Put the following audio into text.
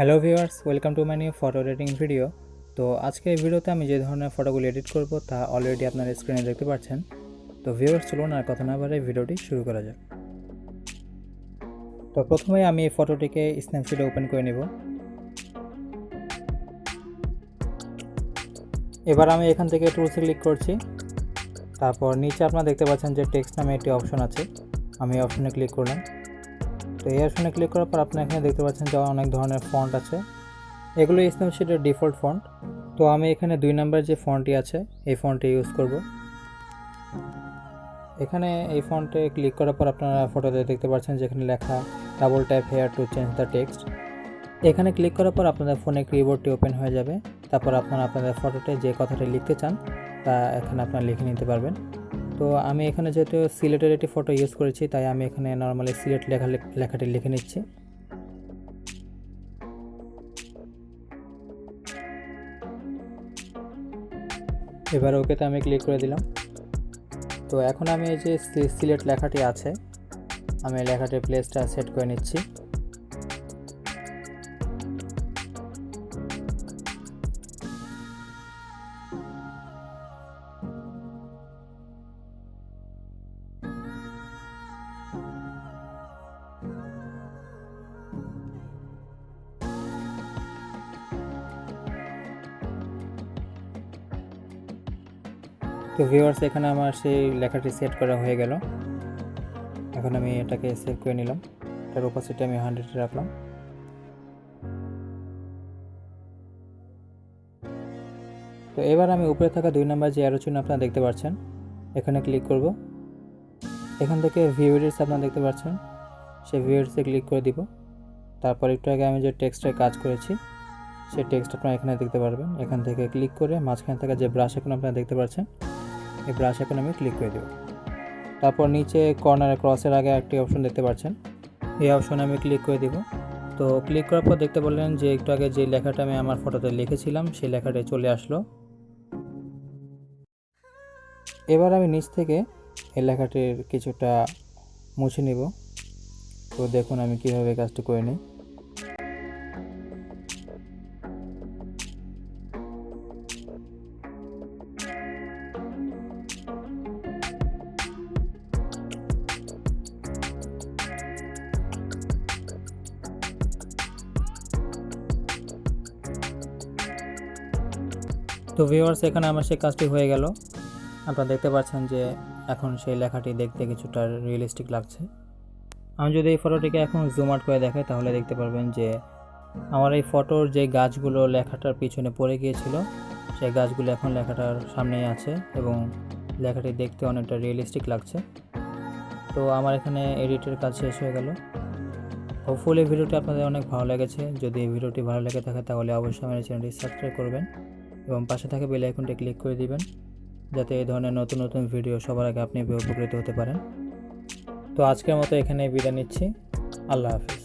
Hello viewers, welcome to my new photo editing video. তো আজকে এই ভিডিওতে আমি যে ধরনের ফটোগুলো এডিট করব তা অলরেডি আপনারা স্ক্রিনে দেখতে পাচ্ছেন। তো ভিউয়ার্স, চলুন আর কথা না বাড়িয়ে ভিডিওটি শুরু করা যাক। তো প্রথমে আমি এই ফটোটিকে স্ন্যাপশিটে ওপেন করে নেব। এবার আমি এখান থেকে টুলসে ক্লিক করছি। তারপর নিচে আপনারা দেখতে পাচ্ছেন যে টেক্সট নামে একটি অপশন আছে, আমি এই অপশনে ক্লিক করলাম। তো এই অপশনে ক্লিক করার পর আপনারা এখানে দেখতে পাচ্ছেন যে অনেক ধরনের ফন্ট আছে, এগুলো স্ন্যাপশিটের ডিফল্ট ফন্ট। তো আমি এখানে 2 নাম্বার যে ফন্টটি আছে এই ফন্টটি ইউজ করব। এখানে এই ফন্টে ক্লিক করার পর আপনারা ফটোতে দেখতে পাচ্ছেন যেখানে লেখা double tap hair to change the text. এখানে ক্লিক করার পর আপনাদের ফোনে কিবোর্ডটি ওপেন হয়ে যাবে। তারপর আপনারা আপনাদের ফটোতে যে কথাটি লিখতে চান তা এখানে আপনারা লিখে নিতে পারবেন। তো আমি এখানে যেহেতু সিলেটের একটি ফটো ইউজ করেছি, তাই আমি এখানে নর্মালি সিলেট লেখাটি লিখে নিচ্ছি। এবার ওকেতে আমি ক্লিক করে দিলাম। তো এখন আমি এই যে সিলেট লেখাটি আছে, আমি লেখাটির প্লেসটা সেট করে নিচ্ছি। তো ভিউয়ার্স, এখানে আমার সেই লেখাটি সেট করা হয়ে গেল। এখন আমি এটাকে সেভ করে নিলাম। এটার ওপাসিটি আমি 100 রাখলাম। তো এবার আমি উপরে থাকা 2 নাম্বার যে অ্যারো চিহ্ন আপনারা দেখতে পাচ্ছেন, এখানে ক্লিক করব। এখান থেকে ভিউ এডিটস আপনারা দেখতে পাচ্ছেন, সেই ভিউ এডিটসে ক্লিক করে দিব। তারপর একটু আগে আমি যে টেক্সটের কাজ করেছি সেই টেক্সট আপনারা এখানে দেখতে পারবেন। এখান থেকে ক্লিক করে মাঝখানে থাকা যে ব্রাশ এখন আপনারা দেখতে পাচ্ছেন, এই ব্রাশ এখন আমি ক্লিক করে দেব। তারপর নিচে কর্নারে ক্রসের আগে একটি অপশন দেখতে পাচ্ছেন, এই অপশনে আমি ক্লিক করে দিব। তো ক্লিক করার পর দেখতে পারলেন যে একটু আগে যে লেখাটা আমি আমার ফটোতে লিখেছিলাম সেই লেখাটা চলে আসলো। এবার আমি নিচ থেকে এই লেখাটির কিছুটা মুছে নিব। তো দেখুন আমি কিভাবে কাজটি করে নিই। তো ভিউয়ার্স, এখানে আমার সেই কাজটি হয়ে গেল। আপনারা দেখতে পাচ্ছেন যে এখন সেই লেখাটি দেখতে কিছুটা রিয়েলিস্টিক লাগছে। আমি যদি এই ফটোটিকে এখন জুম আউট করে দেখাই তাহলে দেখতে পারবেন যে আমার এই ফটোর যে গাছগুলো লেখাটার পিছনে পড়ে গিয়েছিল সেই গাছগুলো এখন লেখাটার সামনেই আছে এবং লেখাটি দেখতে অনেকটা রিয়েলিস্টিক লাগছে। তো আমার এখানে এডিটের কাজ শেষ হয়ে গেল। হোপফুলি ভিডিওটি আপনাদের অনেক ভালো লেগেছে। যদি এই ভিডিওটি ভালো লেগে থাকে তাহলে অবশ্যই আমার চ্যানেলটি সাবস্ক্রাইব করবেন এবং পাশে থাকা বেল আইকনটি ক্লিক করে দিবেন, যাতে এই ধরনের নতুন নতুন ভিডিও সবার আগে আপনি উপকৃত হতে পারেন। তো আজকের মতো এখানে বিদায় নিচ্ছি। আল্লাহ হাফেজ।